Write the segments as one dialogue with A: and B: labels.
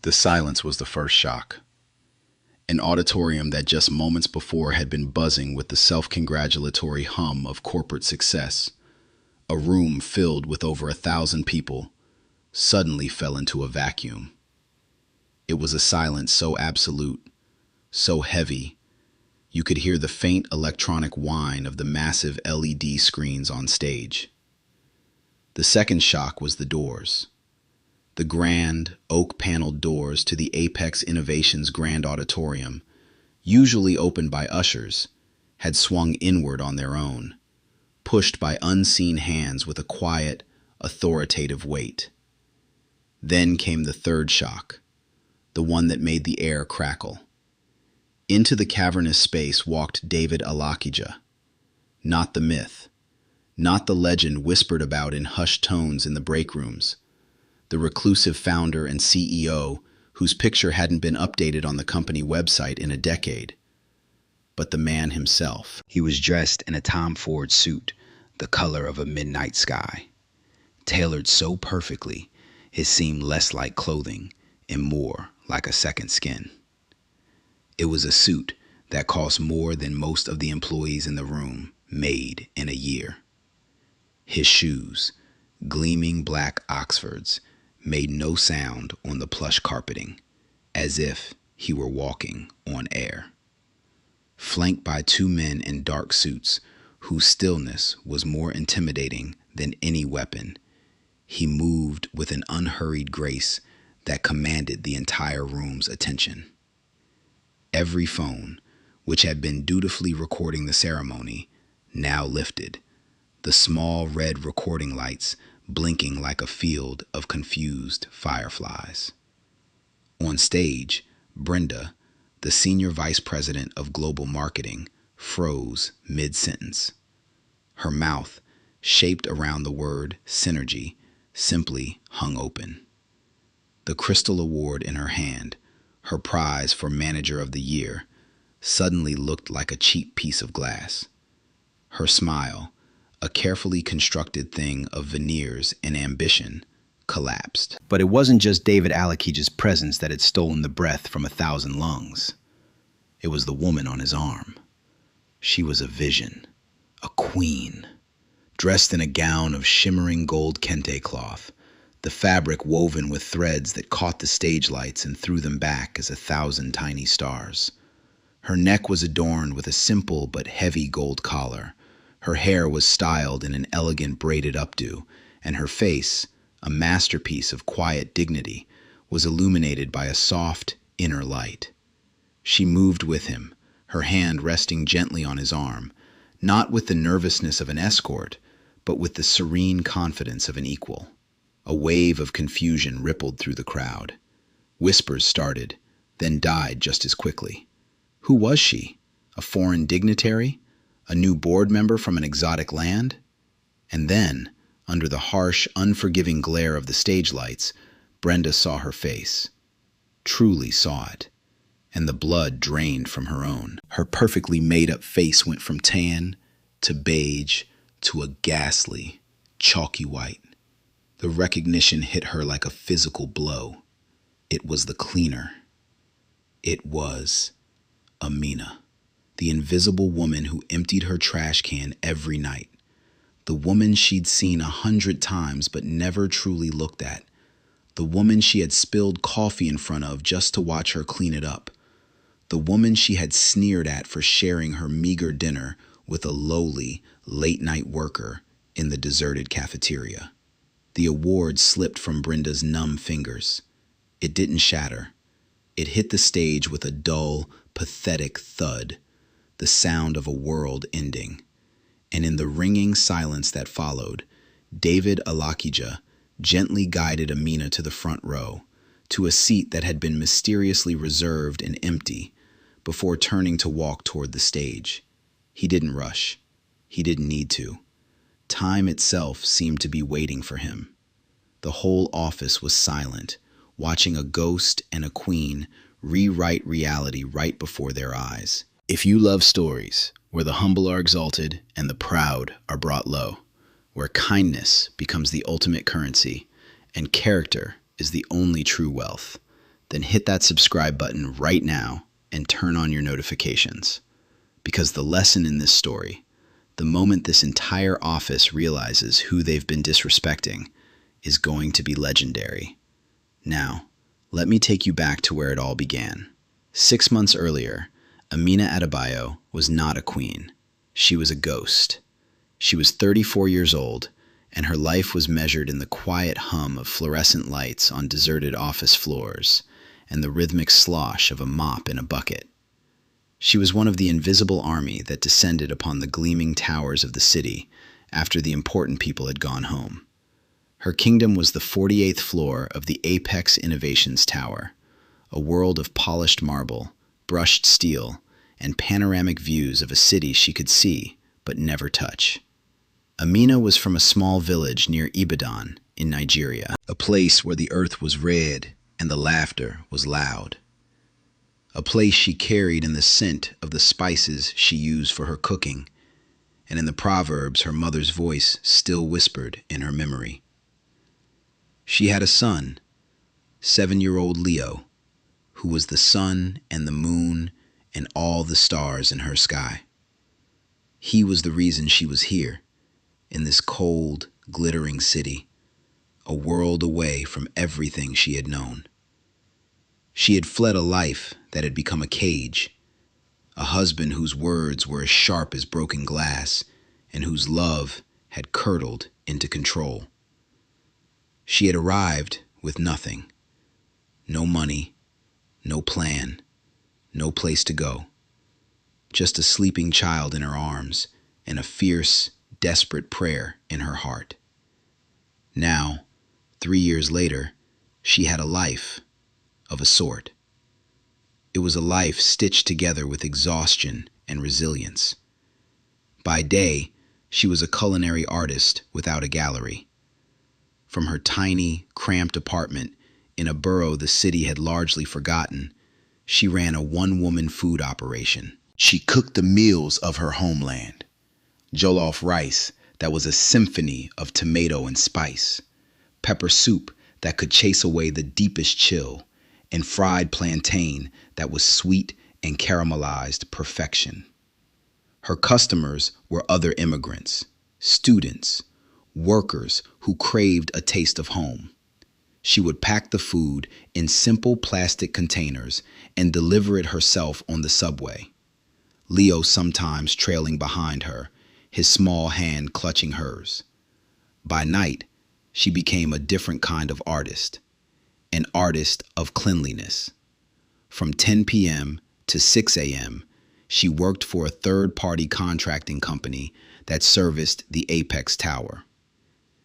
A: The silence was the first shock. An auditorium that just moments before had been buzzing with the self-congratulatory hum of corporate success, a room filled with over 1,000 people, suddenly fell into a vacuum. It was a silence so absolute, so heavy, you could hear the faint electronic whine of the massive LED screens on stage. The second shock was the doors. The grand, oak-paneled doors to the Apex Innovations Grand Auditorium, usually opened by ushers, had swung inward on their own, pushed by unseen hands with a quiet, authoritative weight. Then came the third shock, the one that made the air crackle. Into the cavernous space walked David Alakija. Not the myth, not the legend whispered about in hushed tones in the break rooms, the reclusive founder and CEO whose picture hadn't been updated on the company website in a decade, but the man himself.
B: He was dressed in a Tom Ford suit, the color of a midnight sky, tailored so perfectly it seemed less like clothing and more like a second skin. It was a suit that cost more than most of the employees in the room made in a year. His shoes, gleaming black Oxfords, made no sound on the plush carpeting, as if he were walking on air. Flanked by two men in dark suits whose stillness was more intimidating than any weapon, he moved with an unhurried grace that commanded the entire room's attention. Every phone, which had been dutifully recording the ceremony, now lifted, the small red recording lights blinking like a field of confused fireflies. On stage, Brenda, the senior vice president of global marketing, froze mid-sentence. Her mouth, shaped around the word synergy, simply hung open. The Crystal Award in her hand, her prize for Manager of the Year, suddenly looked like a cheap piece of glass. Her smile, a carefully constructed thing of veneers and ambition, collapsed. But it wasn't just David Alakija's presence that had stolen the breath from 1,000 lungs. It was the woman on his arm. She was a vision, a queen, dressed in a gown of shimmering gold kente cloth, the fabric woven with threads that caught the stage lights and threw them back as 1,000 tiny stars. Her neck was adorned with a simple but heavy gold collar. Her hair was styled in an elegant braided updo, and her face, a masterpiece of quiet dignity, was illuminated by a soft, inner light. She moved with him, her hand resting gently on his arm, not with the nervousness of an escort, but with the serene confidence of an equal. A wave of confusion rippled through the crowd. Whispers started, then died just as quickly. Who was she? A foreign dignitary? A new board member from an exotic land? And then, under the harsh, unforgiving glare of the stage lights, Brenda saw her face. Truly saw it. And the blood drained from her own. Her perfectly made-up face went from tan to beige to a ghastly, chalky white. The recognition hit her like a physical blow. It was the cleaner. It was Amina, the invisible woman who emptied her trash can every night. The woman she'd seen 100 times but never truly looked at. The woman she had spilled coffee in front of just to watch her clean it up. The woman she had sneered at for sharing her meager dinner with a lowly, late-night worker in the deserted cafeteria. The award slipped from Brenda's numb fingers. It didn't shatter. It hit the stage with a dull, pathetic thud, the sound of a world ending. And in the ringing silence that followed, David Alakija gently guided Amina to the front row, to a seat that had been mysteriously reserved and empty, before turning to walk toward the stage. He didn't rush. He didn't need to. Time itself seemed to be waiting for him. The whole office was silent, watching a ghost and a queen rewrite reality right before their eyes. If you love stories where the humble are exalted and the proud are brought low, where kindness becomes the ultimate currency and character is the only true wealth,
A: then hit that subscribe button right now and turn on your notifications. Because the lesson in this story, the moment this entire office realizes who they've been disrespecting, is going to be legendary. Now, let me take you back to where it all began. 6 months earlier, Amina Adebayo was not a queen. She was a ghost. She was 34 years old, and her life was measured in the quiet hum of fluorescent lights on deserted office floors and the rhythmic slosh of a mop in a bucket. She was one of the invisible army that descended upon the gleaming towers of the city after the important people had gone home. Her kingdom was the 48th floor of the Apex Innovations Tower, a world of polished marble, brushed steel, and panoramic views of a city she could see but never touch. Amina was from a small village near Ibadan in Nigeria, a place where the earth was red and the laughter was loud. A place she carried in the scent of the spices she used for her cooking, and in the proverbs her mother's voice still whispered in her memory. She had a son, 7-year-old Leo, who was the sun and the moon and all the stars in her sky. He was the reason she was here, in this cold, glittering city, a world away from everything she had known. She had fled a life that had become a cage, a husband whose words were as sharp as broken glass and whose love had curdled into control. She had arrived with nothing, no money, no plan, no place to go, just a sleeping child in her arms and a fierce, desperate prayer in her heart. Now, 3 years later, she had a life of a sort. It was a life stitched together with exhaustion and resilience. By day, she was a culinary artist without a gallery. From her tiny, cramped apartment in a borough the city had largely forgotten, she ran a one-woman food operation. She cooked the meals of her homeland. Jollof rice that was a symphony of tomato and spice, pepper soup that could chase away the deepest chill, and fried plantain that was sweet and caramelized perfection. Her customers were other immigrants, students, workers who craved a taste of home. She would pack the food in simple plastic containers and deliver it herself on the subway, Leo sometimes trailing behind her, his small hand clutching hers. By night, she became a different kind of artist, an artist of cleanliness. From 10 p.m. to 6 a.m., she worked for a third-party contracting company that serviced the Apex Tower.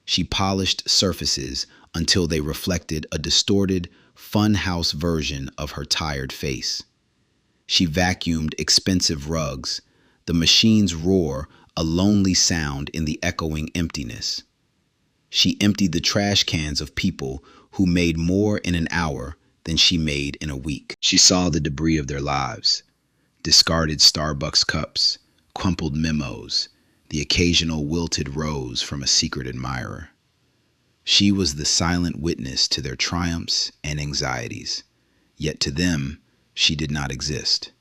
A: She polished surfaces until they reflected a distorted, funhouse version of her tired face. She vacuumed expensive rugs, the machine's roar a lonely sound in the echoing emptiness. She emptied the trash cans of people who made more in an hour than she made in a week. She saw the debris of their lives, discarded Starbucks cups, crumpled memos, the occasional wilted rose from a secret admirer. She was the silent witness to their triumphs and anxieties, yet to them, she did not exist.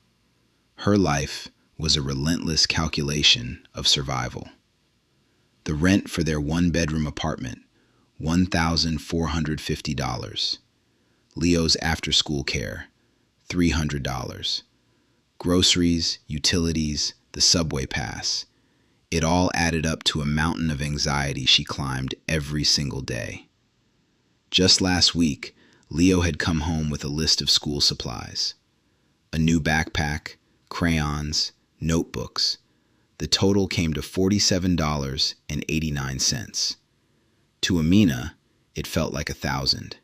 A: Her life was a relentless calculation of survival. The rent for their one-bedroom apartment, $1,450. Leo's after-school care, $300. Groceries, utilities, the subway pass. It all added up to a mountain of anxiety she climbed every single day. Just last week, Leo had come home with a list of school supplies. A new backpack, crayons, notebooks. The total came to $47.89. To Amina, it felt like $1,000.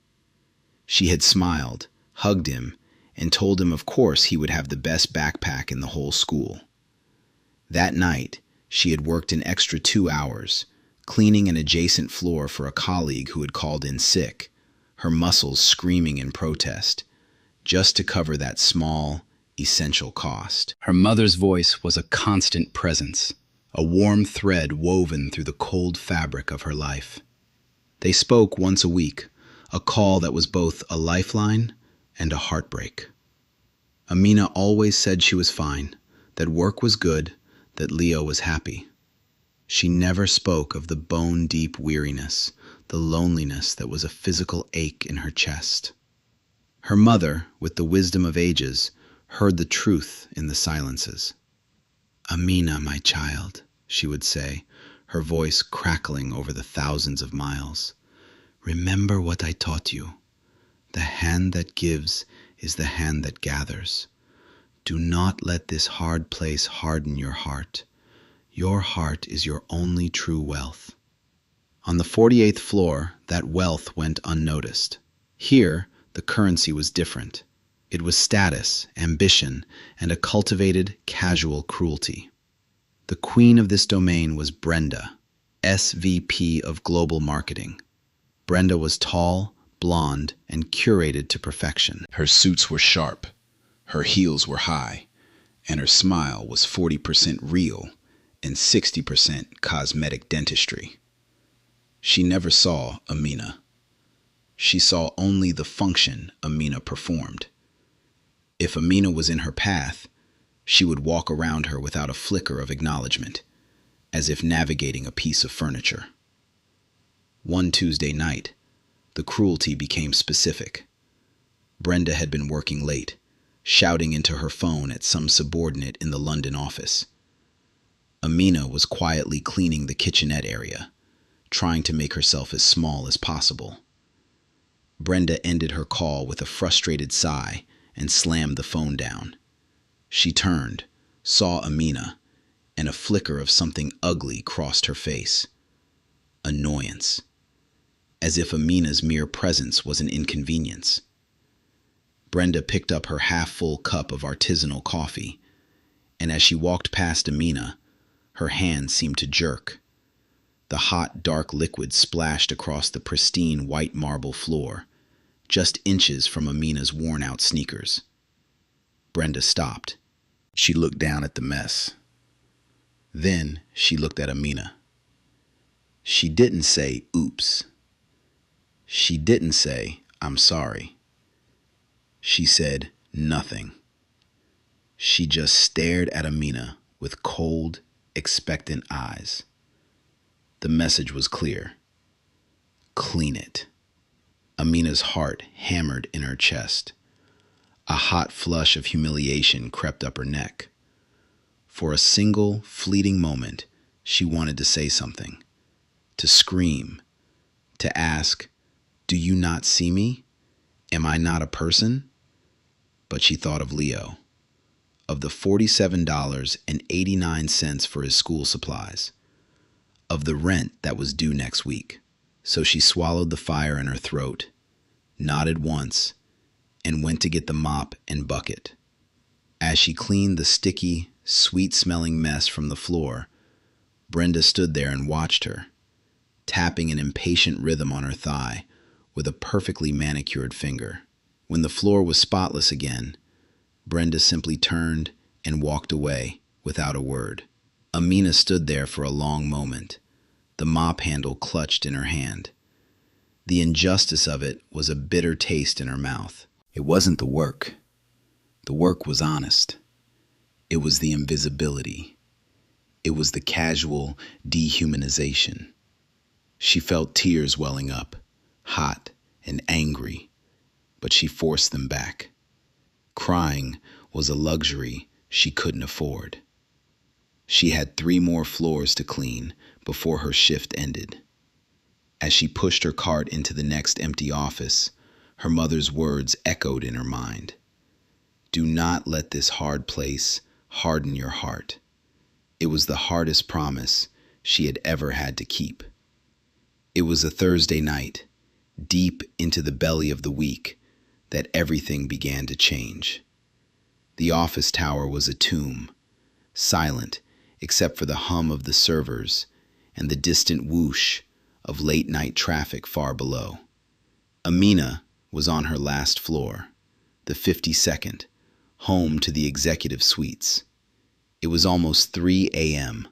A: She had smiled, hugged him, and told him of course he would have the best backpack in the whole school. That night, she had worked an extra 2 hours, cleaning an adjacent floor for a colleague who had called in sick, her muscles screaming in protest, just to cover that small, essential cost. Her mother's voice was a constant presence, a warm thread woven through the cold fabric of her life. They spoke once a week, a call that was both a lifeline
B: and a heartbreak. Amina always said she was fine, that work was good, that Leo was happy. She never spoke of the bone-deep weariness, the loneliness that was a physical ache in her chest. Her mother, with the wisdom of ages, heard the truth in the silences. "Amina, my child," she would say, her voice crackling over the thousands of miles. "Remember what I taught you. The hand that gives is the hand that gathers. Do not let this hard place harden your heart. Your heart is your only true wealth." On the 48th floor, that wealth went unnoticed. Here, the currency was different. It was status, ambition, and a cultivated, casual cruelty. The queen of this domain was Brenda, SVP of Global Marketing. Brenda was tall, blonde, and curated to perfection.
A: Her suits were sharp, her heels were high, and her smile was 40% real and 60% cosmetic dentistry. She never saw Amina. She saw only the function Amina performed. If Amina was in her path, she would walk around her without a flicker of acknowledgement, as if navigating a piece of furniture. One Tuesday night, the cruelty became specific. Brenda had been working late, shouting into her phone at some subordinate in the London office. Amina was quietly cleaning the kitchenette area, trying to make herself as small as possible. Brenda ended her call with a frustrated sigh and slammed the phone down. She turned, saw Amina, and a flicker of something ugly crossed her face. Annoyance. As if Amina's mere presence was an inconvenience. Brenda picked up her half-full cup of artisanal coffee, and as she walked past Amina, her hand seemed to jerk. The hot, dark liquid splashed across the pristine white marble floor, just inches from Amina's worn-out sneakers. Brenda stopped. She looked down at the mess. Then she looked at Amina. She didn't say, "Oops." She didn't say, "I'm sorry." She said nothing. She just stared at Amina with cold, expectant eyes. The message was clear. Clean it. Amina's heart hammered in her chest. A hot flush of humiliation crept up her neck. For a single, fleeting moment, she wanted to say something, to scream, to ask, "Do you not see me? Am I not a person?" But she thought of Leo, of the $47.89 for his school supplies, of the rent that was due next week. So she swallowed the fire in her throat, nodded once, and went to get the mop and bucket. As she cleaned the sticky, sweet-smelling mess from the floor, Brenda stood there and watched her, tapping an impatient rhythm on her thigh with a perfectly manicured finger. When the floor was spotless again, Brenda simply turned and walked away without a word. Amina stood there for a long moment, the mop handle clutched in her hand. The injustice of it was a bitter taste in her mouth. It wasn't the work. The work was honest. It was the invisibility. It was the casual dehumanization. She felt tears welling up, hot and angry, but she forced them back. Crying was a luxury she couldn't afford. She had 3 more floors to clean before her shift ended. As she pushed her cart into the next empty office, her mother's words echoed in her mind. "Do not let this hard place harden your heart." It was the hardest promise she had ever had to keep. It was a Thursday night, deep into the belly of the week, that everything began to change. The office tower was a tomb, silent except for the hum of the servers and the distant whoosh of late-night traffic far below. Amina was on her last floor, the 52nd, home to the executive suites. It was almost 3 a.m.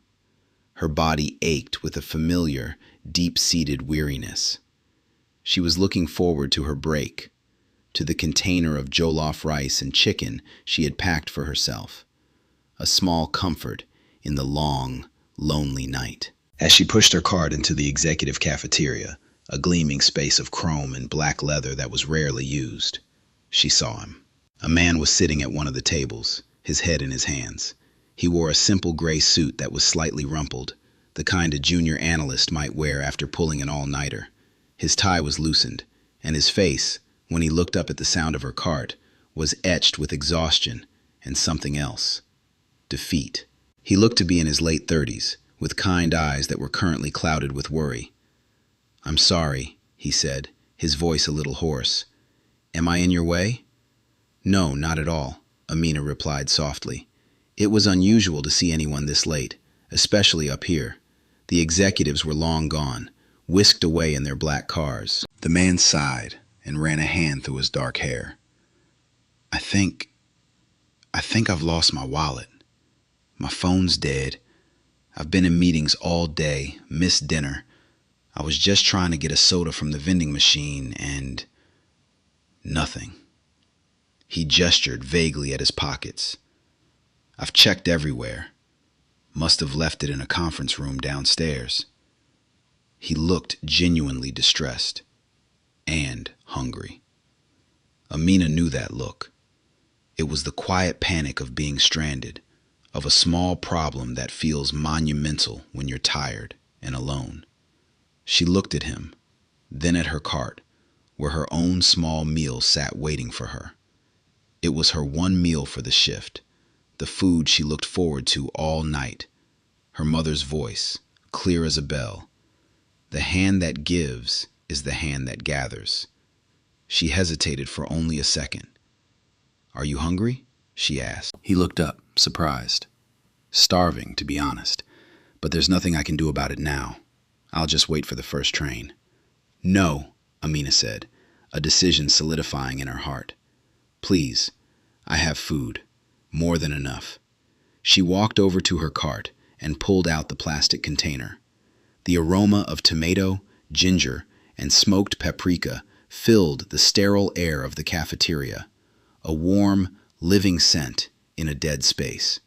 A: Her body ached with a familiar, deep-seated weariness. She was looking forward to her break,
B: to the container of jollof rice and chicken she had packed for herself. A small comfort in the long, lonely night. As she pushed her cart into the executive cafeteria, a gleaming space of chrome and black leather that was rarely used, she saw him. A man was sitting at one of the tables, his head in his hands. He wore a simple gray suit that was slightly rumpled, the kind a junior analyst might wear after pulling an all-nighter. His tie was loosened, and his face, when he looked up at the sound of her cart, was etched with exhaustion and something else. Defeat. He looked to be in his late 30s, with kind eyes that were currently clouded with worry. "I'm sorry," he said, his voice a little hoarse. "Am I in your way?" "No, not at all," Amina replied softly. It was unusual to see anyone this late, especially up here. The executives were long gone, whisked away in their black cars. The man sighed and ran a hand through his dark hair. I think I've lost my wallet. My phone's dead. I've been in meetings all day, missed dinner. I was just trying to get a soda from the vending machine and nothing." He gestured vaguely at his pockets. "I've checked everywhere. Must have left it in a conference room downstairs." He looked genuinely distressed and hungry. Amina knew that look. It was the quiet panic of being stranded, of a small problem that feels monumental when you're tired and alone. She looked at him, then at her cart, where her own small meal sat waiting for her. It was her one meal for the shift, the food she looked forward to all night. Her mother's voice, clear as a bell. "The hand that gives is the hand that gathers." She hesitated for only a second. "Are you hungry?" she asked. He looked up, surprised. "Starving, to be honest, but there's nothing I can do about it now. I'll just wait for the first train." "No," Amina said, a decision solidifying in her heart. "Please, I have food, more than enough." She walked over to her cart and pulled out the plastic container. The aroma of tomato, ginger, and smoked paprika filled the sterile air of the cafeteria, a warm, living scent in a dead space.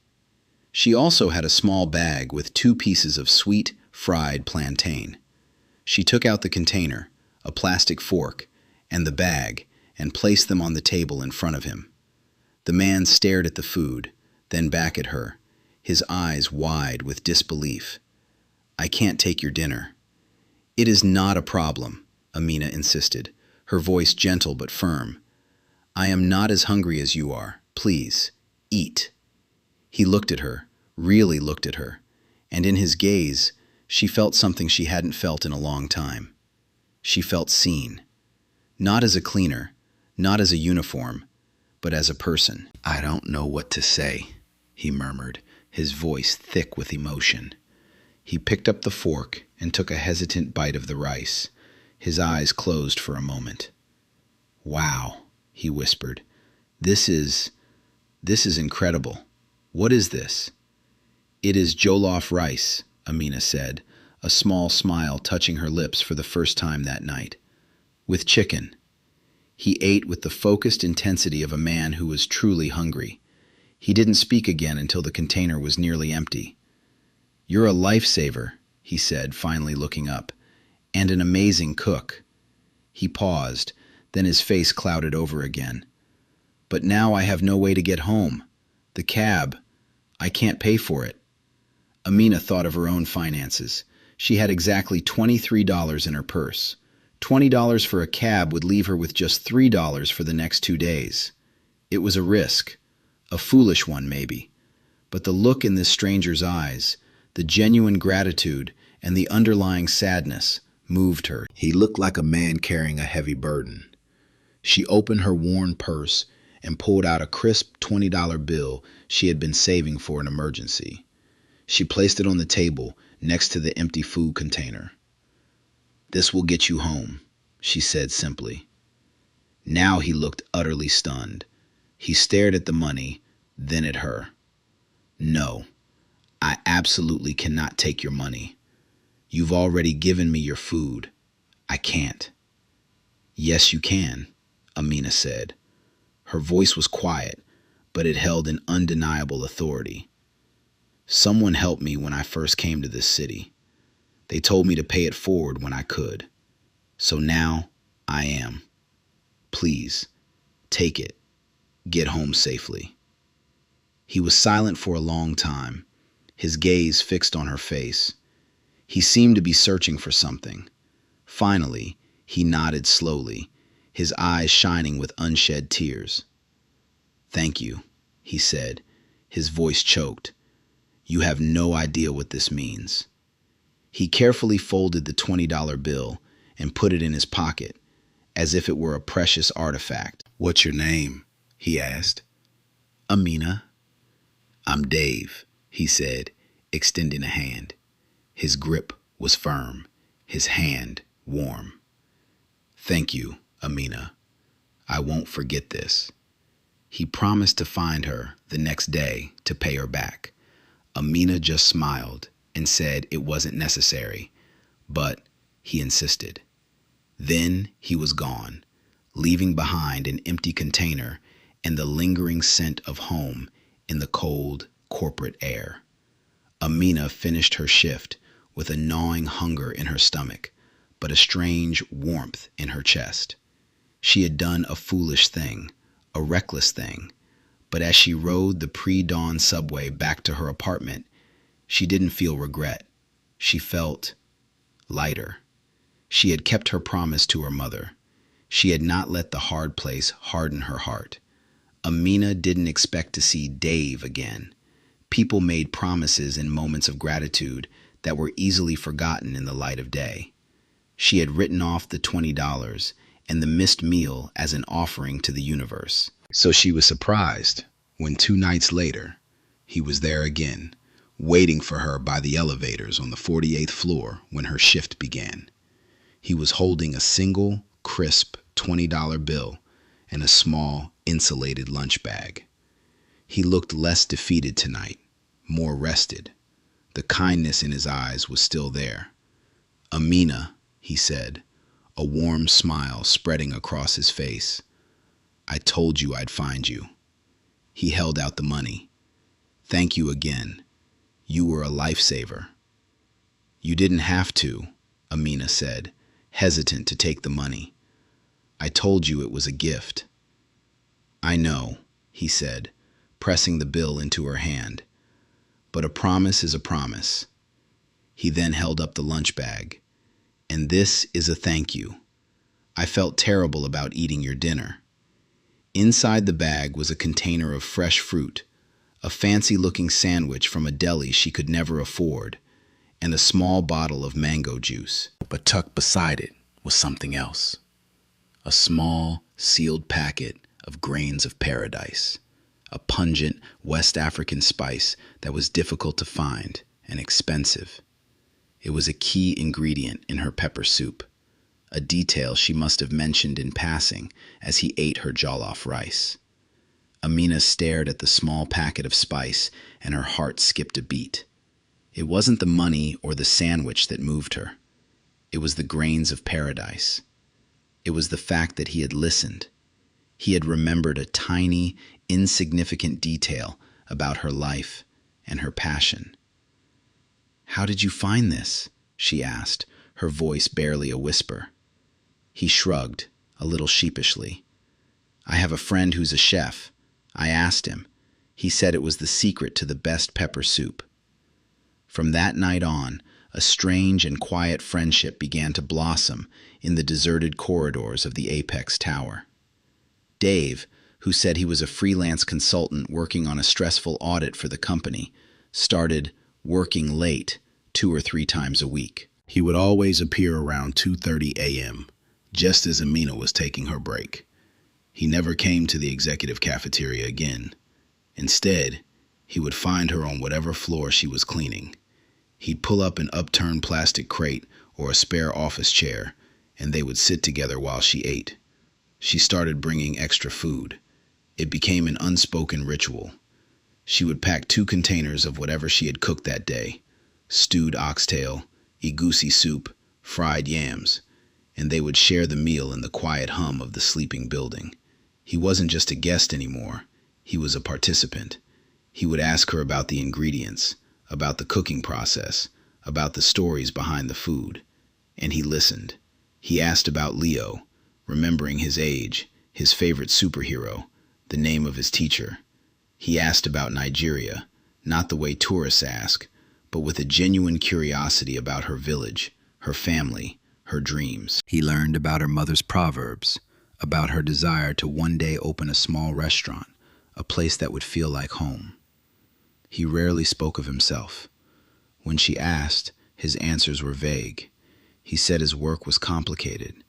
B: She also had a small bag with 2 pieces of sweet, fried plantain. She took out the container, a plastic fork, and the bag, and placed them on the table in front of him. The man stared at the food, then back at her, his eyes wide with disbelief. "I can't take your dinner." "It is not a problem," Amina insisted, her voice gentle but firm. "I am not as hungry as you are. Please, eat." He looked at her, really looked at her, and in his gaze, she felt something she hadn't felt in a long time. She felt seen. Not as a cleaner, not as a uniform, but as a person. "I don't know what to say," he murmured, his voice thick with emotion. He picked up the fork and took a hesitant bite of the rice. His eyes closed for a moment. "Wow," he whispered. This is incredible. What is this?" "It is jollof rice," Amina said, a small smile touching her lips for the first time that night. "With chicken." He ate with the focused intensity of a man who was truly hungry. He didn't speak again until the container was nearly empty. "You're a lifesaver," he said, finally looking up, "and an amazing cook." He paused, then his face clouded over again. "But now I have no way to get home. The cab, I can't pay for it." Amina thought of her own finances. She had exactly $23 in her purse. $20 for a cab would leave her with just $3 for the next 2 days. It was a risk, a foolish one maybe, but the look in this stranger's eyes, the genuine gratitude and the underlying sadness moved her. He looked like a man carrying a heavy burden. She opened her worn purse and pulled out a crisp $20 bill she had been saving for an emergency. She placed it on the table next to the empty food container. "This will get you home," she said simply. Now he looked utterly stunned. He stared at the money, then at her. "No, I absolutely cannot take your money. You've already given me your food. I can't." "Yes, you can," Amina said. Her voice was quiet, but it held an undeniable authority. Someone helped me when I first came to this city. They told me to pay it forward when I could. So now I am. Please, take it. Get home safely. He was silent for a long time, his gaze fixed on her face. He seemed to be searching for something. Finally, he nodded slowly, his eyes shining with unshed tears. Thank you, he said, his voice choked. You have no idea what this means. He carefully folded the $20 bill and put it in his pocket, as if it were a precious artifact. What's your name? He asked. Amina. I'm Dave, he said, extending a hand. His grip was firm, his hand warm. Thank you, Amina. I won't forget this. He promised to find her the next day to pay her back. Amina just smiled and said it wasn't necessary, but he insisted. Then he was gone, leaving behind an empty container and the lingering scent of home in the cold corporate air. Amina finished her shift with a gnawing hunger in her stomach, but a strange warmth in her chest. She had done a foolish thing, a reckless thing, but as she rode the pre-dawn subway back to her apartment, she didn't feel regret. She felt lighter. She had kept her promise to her mother. She had not let the hard place harden her heart. Amina didn't expect to see Dave again. People made promises in moments of gratitude that were easily forgotten in the light of day. She had written off the $20 and the missed meal as an offering to the universe. So she was surprised when 2 nights later, he was there again, waiting for her by the elevators on the 48th floor when her shift began. He was holding a single, crisp $20 bill and a small, insulated lunch bag. He looked less defeated tonight, more rested. The kindness in his eyes was still there. Amina, he said, a warm smile spreading across his face. I told you I'd find you. He held out the money. Thank you again. You were a lifesaver. You didn't have to, Amina said, hesitant to take the money. I told you it was a gift. I know, he said, pressing the bill into her hand. But a promise is a promise. He then held up the lunch bag. And this is a thank you. I felt terrible about eating your dinner. Inside the bag was a container of fresh fruit, a fancy-looking sandwich from a deli she could never afford, and a small bottle of mango juice. But tucked beside it was something else. A small, sealed packet of grains of paradise, a pungent West African spice that was difficult to find and expensive. It was a key ingredient in her pepper soup, a detail she must have mentioned in passing as he ate her jollof rice. Amina stared at the small packet of spice and her heart skipped a beat. It wasn't the money or the sandwich that moved her. It was the grains of paradise. It was the fact that he had listened. He had remembered a tiny, insignificant detail about her life and her passion. How did you find this? She asked, her voice barely a whisper. He shrugged, a little sheepishly. I have a friend who's a chef. I asked him. He said it was the secret to the best pepper soup. From that night on, a strange and quiet friendship began to blossom in the deserted corridors of the Apex Tower. Dave, who said he was a freelance consultant working on a stressful audit for the company, started working late 2 or 3 times a week. He would always appear around 2:30 a.m., just as Amina was taking her break. He never came to the executive cafeteria again. Instead, he would find her on whatever floor she was cleaning. He'd pull up an upturned plastic crate or a spare office chair, and they would sit together while she ate. She started bringing extra food. It became an unspoken ritual. She would pack 2 containers of whatever she had cooked that day, stewed oxtail, egusi soup, fried yams, and they would share the meal in the quiet hum of the sleeping building. He wasn't just a guest anymore, he was a participant. He would ask her about the ingredients, about the cooking process, about the stories behind the food. And he listened. He asked about Leo, remembering his age, his favorite superhero, the name of his teacher. He asked about Nigeria, not the way tourists ask, but with a genuine curiosity about her village, her family, her dreams. He learned about her mother's proverbs, about her desire to one day open a small restaurant, a place that would feel like home. He rarely spoke of himself. When she asked, his answers were vague. He said his work was complicated.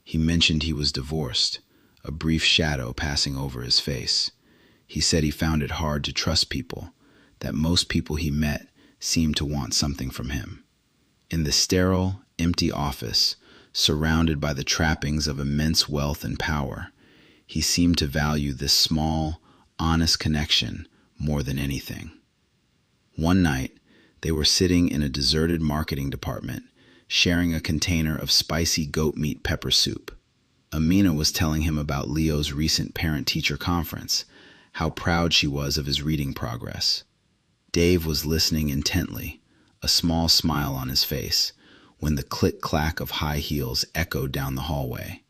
B: He mentioned he was divorced, a brief shadow passing over his face. He said he found it hard to trust people, that most people he met seemed to want something from him. In the sterile, empty office, surrounded by the trappings of immense wealth and power, he seemed to value this small, honest connection more than anything. One night, they were sitting in a deserted marketing department, sharing a container of spicy goat meat pepper soup. Amina was telling him about Leo's recent parent-teacher conference, how proud she was of his reading progress. Dave was listening intently, a small smile on his face, when the click-clack of high heels echoed down the hallway.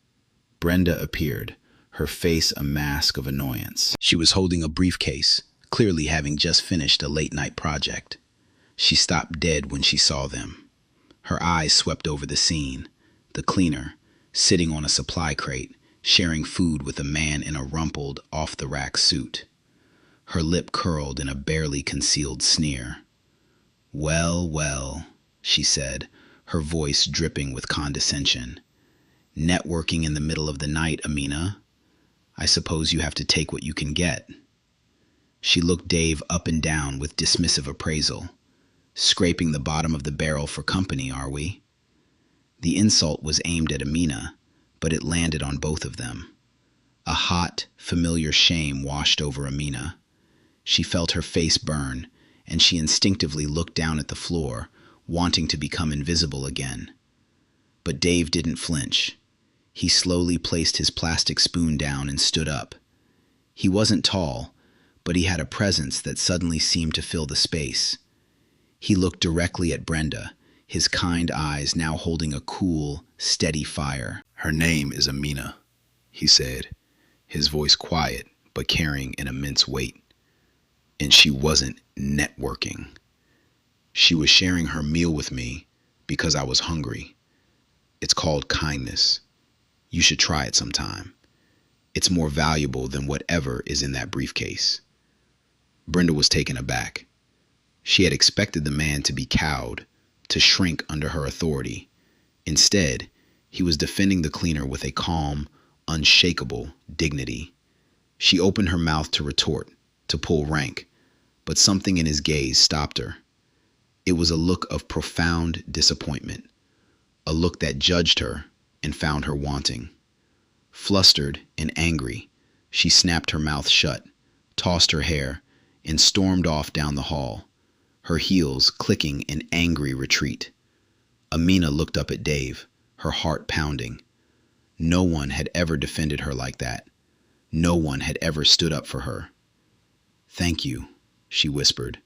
B: Brenda appeared, her face a mask of annoyance. She was holding a briefcase, clearly having just finished a late-night project. She stopped dead when she saw them. Her eyes swept over the scene, the cleaner, sitting on a supply crate, sharing food with a man in a rumpled, off-the-rack suit. Her lip curled in a barely concealed sneer. "Well, well," she said, her voice dripping with condescension. "Networking in the middle of the night, Amina. I suppose you have to take what you can get." She looked Dave up and down with dismissive appraisal. "Scraping the bottom of the barrel for company, are we?" The insult was aimed at Amina, but it landed on both of them. A hot, familiar shame washed over Amina. She felt her face burn, and she instinctively looked down at the floor, wanting to become invisible again. But Dave didn't flinch. He slowly placed his plastic spoon down and stood up. He wasn't tall, but he had a presence that suddenly seemed to fill the space. He looked directly at Brenda, his kind eyes now holding a cool, steady fire. "Her name is Amina," he said, his voice quiet but carrying an immense weight. "And she wasn't networking. She was sharing her meal with me because I was hungry. It's called kindness. You should try it sometime. It's more valuable than whatever is in that briefcase." Brenda was taken aback. She had expected the man to be cowed, to shrink under her authority. Instead, he was defending the cleaner with a calm, unshakable dignity. She opened her mouth to retort, to pull rank, but something in his gaze stopped her. It was a look of profound disappointment, a look that judged her and found her wanting. Flustered and angry, she snapped her mouth shut, tossed her hair, and stormed off down the hall, her heels clicking in angry retreat. Amina looked up at Dave, her heart pounding. No one had ever defended her like that. No one had ever stood up for her. "Thank you," she whispered,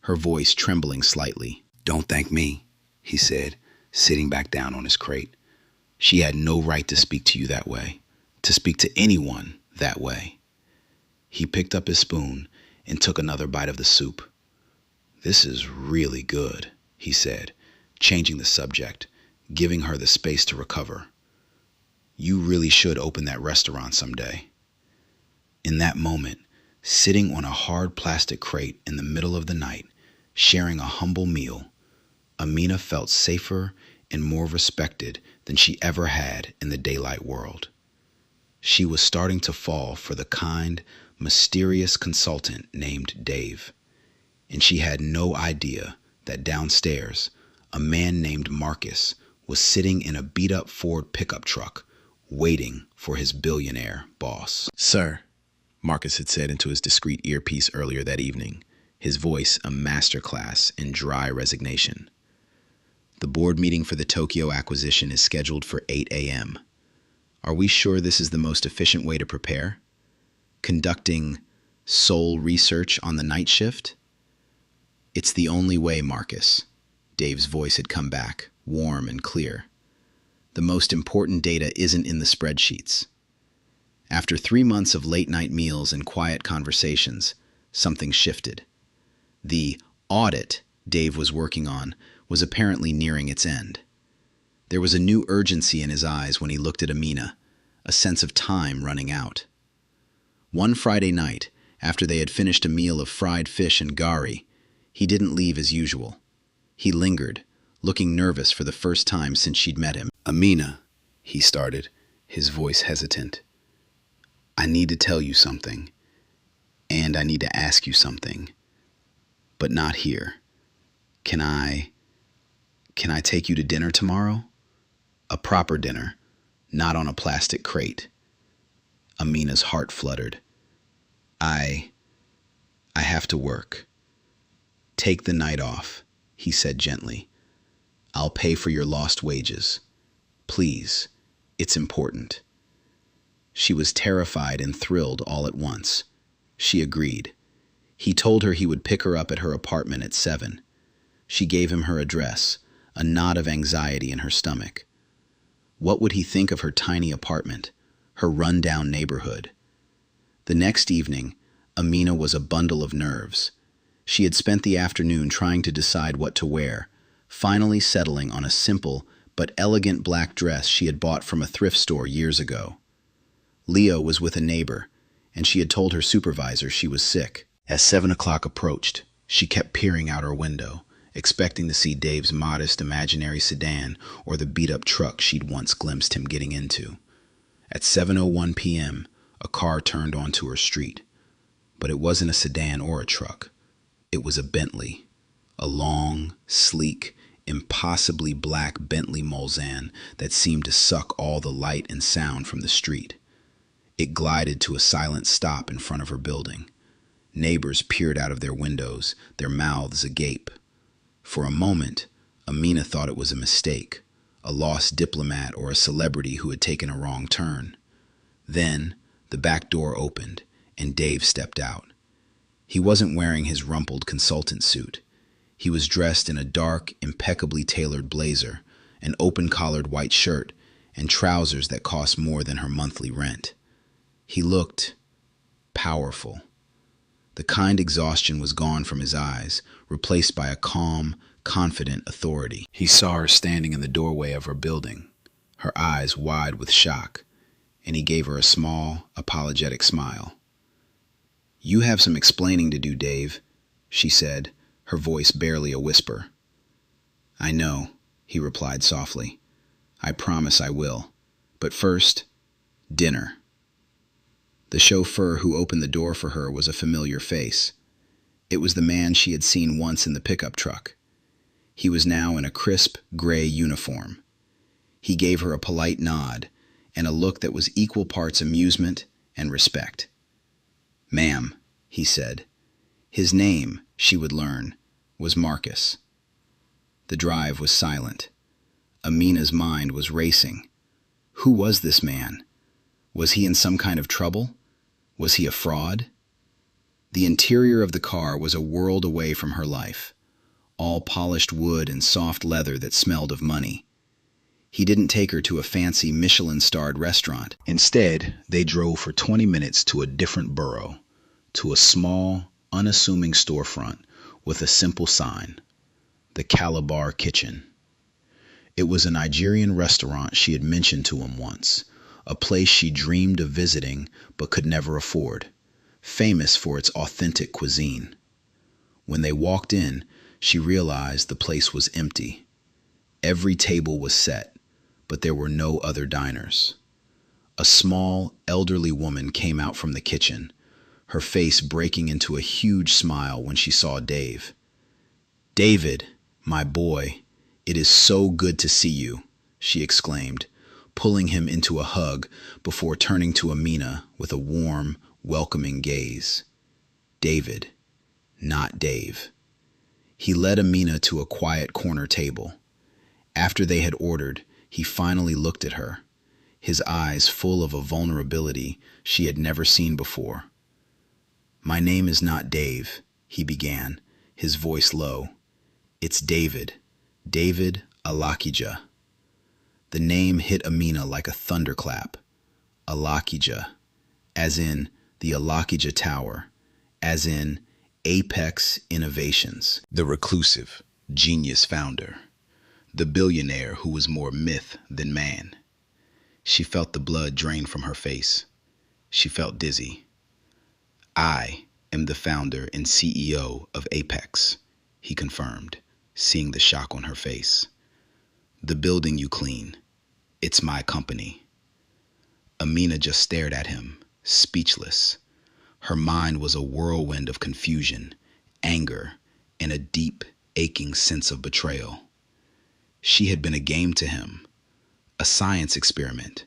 B: her voice trembling slightly. "Don't thank me," he said, sitting back down on his crate. "She had no right to speak to you that way, to speak to anyone that way." He picked up his spoon and took another bite of the soup. "This is really good," he said, changing the subject, giving her the space to recover. "You really should open that restaurant someday." In that moment, sitting on a hard plastic crate in the middle of the night, sharing a humble meal, Amina felt safer and more respected than she ever had in the daylight world. She was starting to fall for the kind, mysterious consultant named Dave, and she had no idea that downstairs, a man named Marcus was sitting in a beat-up Ford pickup truck, waiting for his billionaire boss. "Sir," Marcus had said into his discreet earpiece earlier that evening, his voice a masterclass in dry resignation. The board meeting for the Tokyo acquisition is scheduled for 8 a.m. Are we sure this is the most efficient way to prepare? Conducting soul research on the night shift? It's the only way, Marcus. Dave's voice had come back, warm and clear. The most important data isn't in the spreadsheets. After 3 months of late-night meals and quiet conversations, something shifted. The audit Dave was working on was apparently nearing its end. There was a new urgency in his eyes when he looked at Amina, a sense of time running out. One Friday night, after they had finished a meal of fried fish and gari, he didn't leave as usual. He lingered, looking nervous for the first time since she'd met him. "Amina," he started, his voice hesitant. "I need to tell you something, and I need to ask you something, but not here. Can I take you to dinner tomorrow? A proper dinner, not on a plastic crate." Amina's heart fluttered. I have to work." "Take the night off," he said gently. "I'll pay for your lost wages. Please, it's important." She was terrified and thrilled all at once. She agreed. He told her he would pick her up at her apartment at 7. She gave him her address, a knot of anxiety in her stomach. What would he think of her tiny apartment, her run-down neighborhood? The next evening, Amina was a bundle of nerves. She had spent the afternoon trying to decide what to wear, finally settling on a simple but elegant black dress she had bought from a thrift store years ago. Leo was with a neighbor, and she had told her supervisor she was sick. As 7 o'clock approached, she kept peering out her window, expecting to see Dave's modest imaginary sedan or the beat-up truck she'd once glimpsed him getting into. At 7:01 p.m., a car turned onto her street. But it wasn't a sedan or a truck. It was a Bentley. A long, sleek, impossibly black Bentley Mulsanne that seemed to suck all the light and sound from the street. It glided to a silent stop in front of her building. Neighbors peered out of their windows, their mouths agape. For a moment, Amina thought it was a mistake, a lost diplomat or a celebrity who had taken a wrong turn. Then, the back door opened, and Dave stepped out. He wasn't wearing his rumpled consultant suit. He was dressed in a dark, impeccably tailored blazer, an open-collared white shirt, and trousers that cost more than her monthly rent. He looked powerful. The kind exhaustion was gone from his eyes, replaced by a calm, confident authority. He saw her standing in the doorway of her building, her eyes wide with shock, and he gave her a small, apologetic smile. "You have some explaining to do, Dave," she said, her voice barely a whisper. "I know," he replied softly. "I promise I will. But first, dinner." The chauffeur who opened the door for her was a familiar face. It was the man she had seen once in the pickup truck. He was now in a crisp, gray uniform. He gave her a polite nod and a look that was equal parts amusement and respect. "Ma'am," he said. His name, she would learn, was Marcus. The drive was silent. Amina's mind was racing. Who was this man? Was he in some kind of trouble? Was he a fraud? The interior of the car was a world away from her life, all polished wood and soft leather that smelled of money. He didn't take her to a fancy Michelin-starred restaurant. Instead, they drove for 20 minutes to a different borough, to a small, unassuming storefront with a simple sign, the Calabar Kitchen. It was a Nigerian restaurant she had mentioned to him once, a place she dreamed of visiting but could never afford, famous for its authentic cuisine. When they walked in, she realized the place was empty. Every table was set, but there were no other diners. A small, elderly woman came out from the kitchen, her face breaking into a huge smile when she saw Dave. "David, my boy, it is so good to see you," she exclaimed, pulling him into a hug before turning to Amina with a warm, welcoming gaze. David, not Dave. He led Amina to a quiet corner table.
A: After they had ordered, he finally looked at her, his eyes full of a vulnerability she had never seen before. "My name is not Dave," he began, his voice low. "It's David. David Alakija." The name hit Amina like a thunderclap. Alakija, as in the Alakija Tower, as in Apex Innovations, the reclusive, genius founder, the billionaire who was more myth than man. She felt the blood drain from her face. She felt dizzy. "I am the founder and CEO of Apex," he confirmed, seeing the shock on her face. "The building you clean, it's my company." Amina just stared at him, speechless. Her mind was a whirlwind of confusion, anger, and a deep, aching sense of betrayal. She had been a game to him, a science experiment,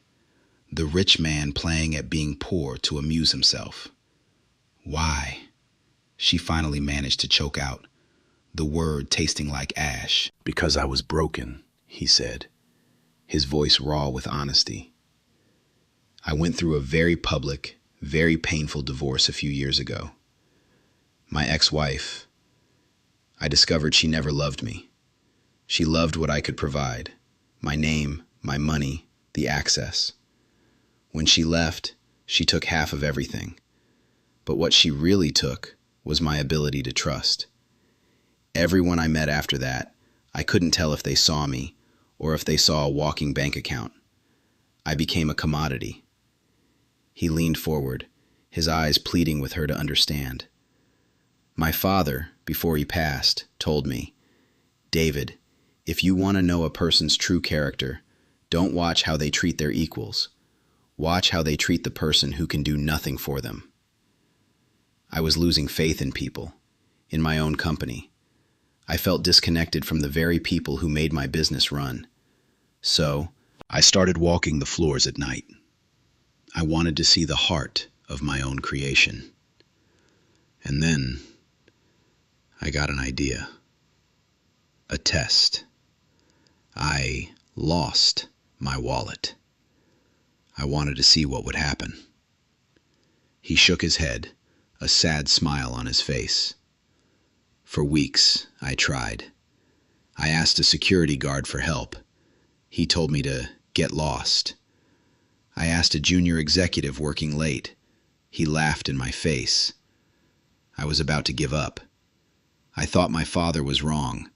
A: the rich man playing at being poor to amuse himself. "Why?" she finally managed to choke out, the word tasting like ash. "Because I was broken," he said, his voice raw with honesty. "I went through a very public, very painful divorce a few years ago. My ex-wife, I discovered she never loved me. She loved what I could provide, my name, my money, the access. When she left, she took half of everything. But what she really took was my ability to trust. Everyone I met after that, I couldn't tell if they saw me or if they saw a walking bank account. I became a commodity." He leaned forward, his eyes pleading with her to understand. "My father, before he passed, told me, 'David, if you want to know a person's true character, don't watch how they treat their equals. Watch how they treat the person who can do nothing for them.' I was losing faith in people, in my own company. I felt disconnected from the very people who made my business run. So, I started walking the floors at night. I wanted to see the heart of my own creation. And then, I got an idea. A test. I lost my wallet. I wanted to see what would happen." He shook his head, a sad smile on his face. "For weeks, I tried. I asked a security guard for help. He told me to get lost. I asked a junior executive working late. He laughed in my face. I was about to give up. I thought my father was wrong,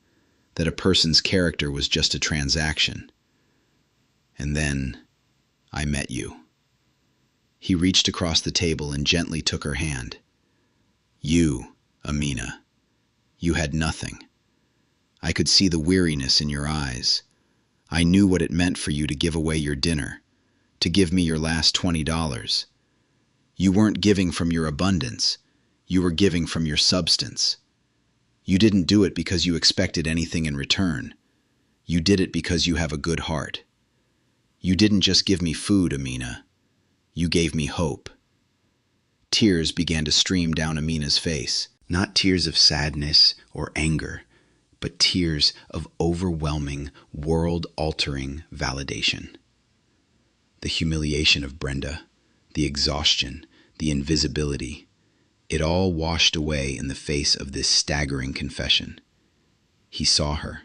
A: that a person's character was just a transaction. And then I met you." He reached across the table and gently took her hand. "You, Amina, you had nothing. I could see the weariness in your eyes. I knew what it meant for you to give away your dinner, to give me your last $20. You weren't giving from your abundance. You were giving from your substance. You didn't do it because you expected anything in return. You did it because you have a good heart. You didn't just give me food, Amina. You gave me hope." Tears began to stream down Amina's face, not tears of sadness or anger, but tears of overwhelming, world-altering validation. The humiliation of Brenda, the exhaustion, the invisibility, it all washed away in the face of this staggering confession. He saw her.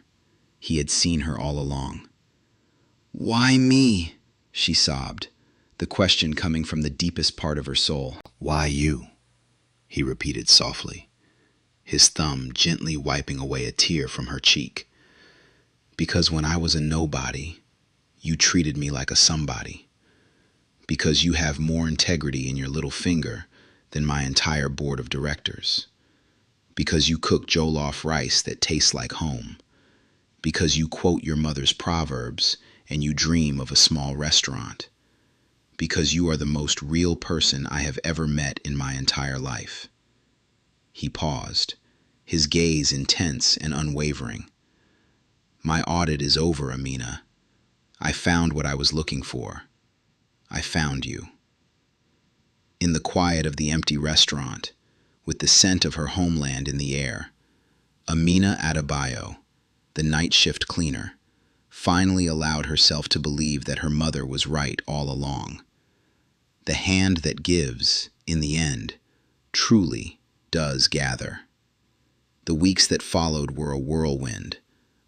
A: He had seen her all along. "Why me?" she sobbed, the question coming from the deepest part of her soul. "Why you?" he repeated softly, his thumb gently wiping away a tear from her cheek. "Because when I was a nobody, you treated me like a somebody. Because you have more integrity in your little finger than my entire board of directors. Because you cook jollof rice that tastes like home. Because you quote your mother's proverbs and you dream of a small restaurant. Because you are the most real person I have ever met in my entire life." He paused, his gaze intense and unwavering. "My audit is over, Amina. I found what I was looking for. I found you." In the quiet of the empty restaurant, with the scent of her homeland in the air, Amina Adebayo, the night shift cleaner, finally allowed herself to believe that her mother was right all along. The hand that gives, in the end, truly does gather. The weeks that followed were a whirlwind,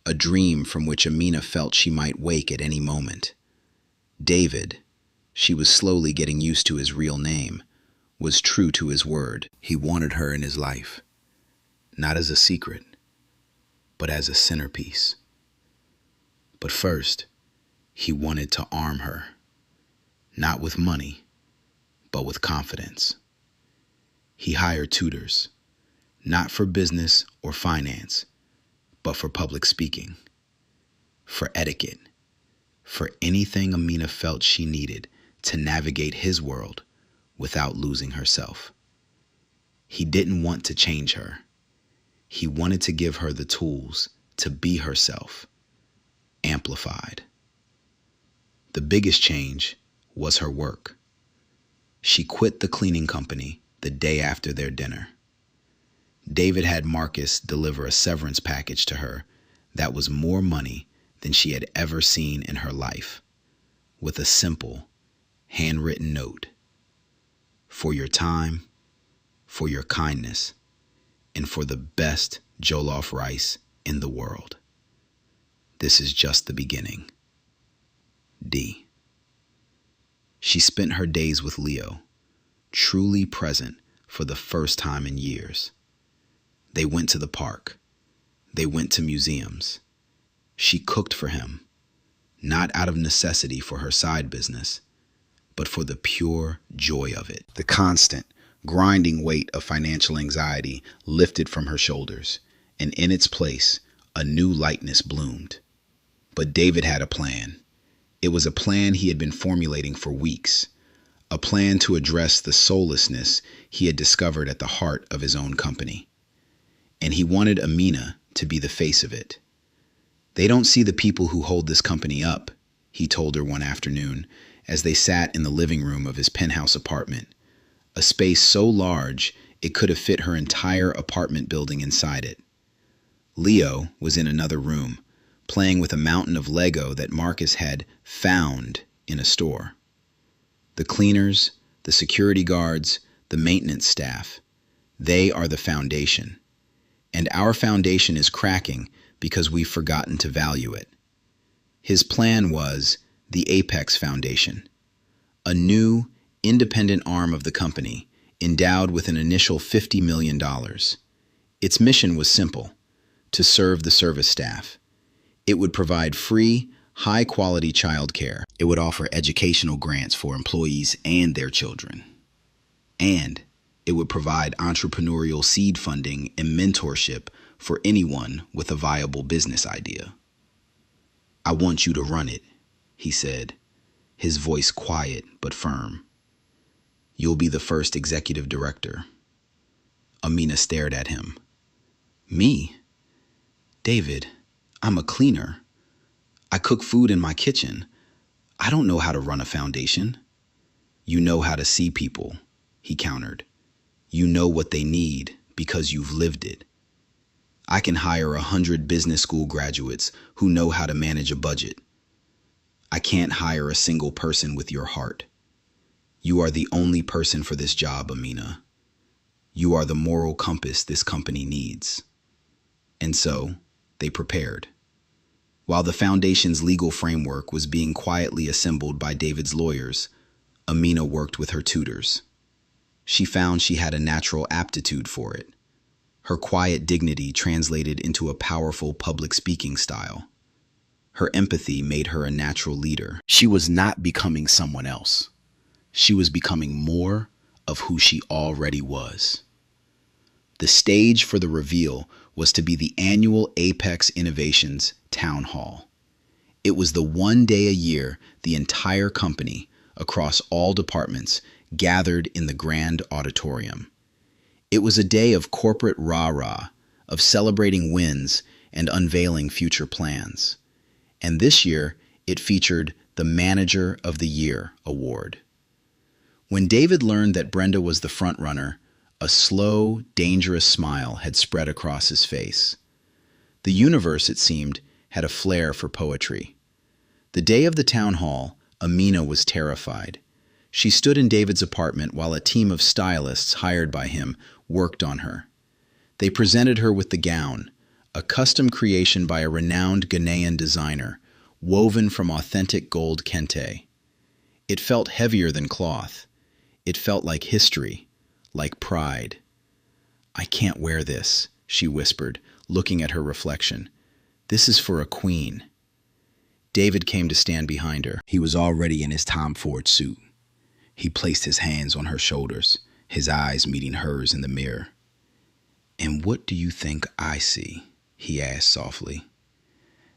A: a dream from which Amina felt she might wake at any moment. David, she was slowly getting used to his real name, was true to his word. He wanted her in his life, not as a secret, but as a centerpiece. But first, he wanted to arm her, not with money, but with confidence. He hired tutors, not for business or finance, but for public speaking, for etiquette, for anything Amina felt she needed to navigate his world without losing herself. He didn't want to change her. He wanted to give her the tools to be herself, amplified. The biggest change was her work. She quit the cleaning company the day after their dinner. David had Marcus deliver a severance package to her that was more money than she had ever seen in her life, with a simple, handwritten note. For your time, for your kindness, and for the best jollof rice in the world. This is just the beginning. D. She spent her days with Leo, truly present for the first time in years. They went to the park. They went to museums. She cooked for him, not out of necessity for her side business, but for the pure joy of it. The constant, grinding weight of financial anxiety lifted from her shoulders, and in its place, a new lightness bloomed. But David had a plan. It was a plan he had been formulating for weeks, a plan to address the soullessness he had discovered at the heart of his own company. And he wanted Amina to be the face of it. They don't see the people who hold this company up, he told her one afternoon as they sat in the living room of his penthouse apartment, a space so large it could have fit her entire apartment building inside it. Leo was in another room, playing with a mountain of Lego that Marcus had found in a store. The cleaners, the security guards, the maintenance staff, they are the foundation. And our foundation is cracking because we've forgotten to value it. His plan was the Apex Foundation, a new, independent arm of the company endowed with an initial $50 million. Its mission was simple: to serve the service staff. It would provide free, high-quality childcare. It would offer educational grants for employees and their children. And it would provide entrepreneurial seed funding and mentorship for anyone with a viable business idea. I want you to run it, he said, his voice quiet but firm. You'll be the first executive director. Amina stared at him. Me? David, I'm a cleaner. I cook food in my kitchen. I don't know how to run a foundation. You know how to see people, he countered. You know what they need because you've lived it. I can hire 100 business school graduates who know how to manage a budget. I can't hire a single person with your heart. You are the only person for this job, Amina. You are the moral compass this company needs. And so, they prepared. While the foundation's legal framework was being quietly assembled by David's lawyers, Amina worked with her tutors. She found she had a natural aptitude for it. Her quiet dignity translated into a powerful public speaking style. Her empathy made her a natural leader. She was not becoming someone else. She was becoming more of who she already was. The stage for the reveal was to be the annual Apex Innovations Town Hall. It was the one day a year the entire company, across all departments, gathered in the grand auditorium. It was a day of corporate rah-rah, of celebrating wins and unveiling future plans. And this year, it featured the Manager of the Year award. When David learned that Brenda was the frontrunner, a slow, dangerous smile had spread across his face. The universe, it seemed, had a flair for poetry.
B: The day of the town hall, Amina was terrified. She stood in David's apartment while a team of stylists hired by him worked on her. They presented her with the gown, a custom creation by a renowned Ghanaian designer, woven from authentic gold kente. It felt heavier than cloth. It felt like history, like pride. "I can't wear this," she whispered, looking at her reflection. "This is for a queen." David came to stand behind her. He was already in his Tom Ford suit. He placed his hands on her shoulders, his eyes meeting hers in the mirror. "And what do you think I see?" he asked softly.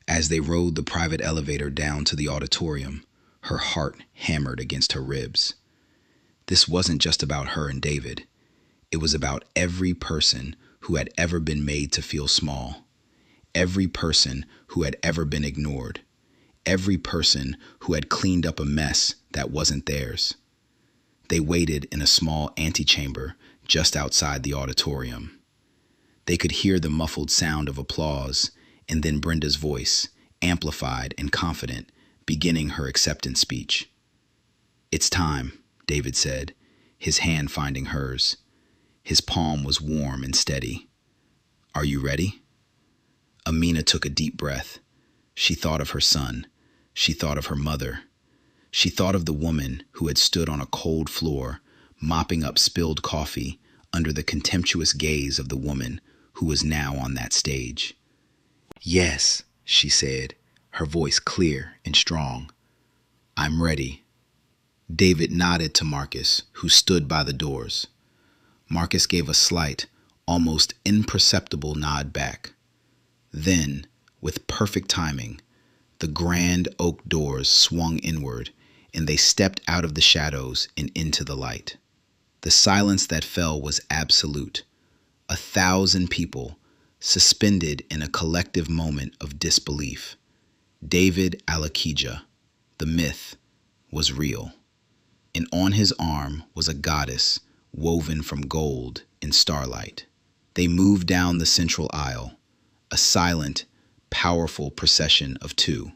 B: As they rode the private elevator down to the auditorium, her heart hammered against her ribs. This wasn't just about her and David. It was about every person who had ever been made to feel small, every person who had ever been ignored, every person who had cleaned up a mess that wasn't theirs. They waited in a small antechamber just outside the auditorium. They could hear the muffled sound of applause and then Brenda's voice, amplified and confident, beginning her acceptance speech. "It's time," David said, his hand finding hers. His palm was warm and steady. "Are you ready?" Amina took a deep breath. She thought of her son. She thought of her mother. She thought of the woman who had stood on a cold floor, mopping up spilled coffee under the contemptuous gaze of the woman who was now on that stage. "Yes," she said, her voice clear and strong. "I'm ready." David nodded to Marcus, who stood by the doors. Marcus gave a slight, almost imperceptible nod back. Then, with perfect timing, the grand oak doors swung inward, and they stepped out of the shadows and into the light. The silence that fell was absolute. 1,000 people, suspended in a collective moment of disbelief. David Alakija, the myth, was real. And on his arm was a goddess woven from gold and starlight. They moved down the central aisle, a silent, powerful procession of two.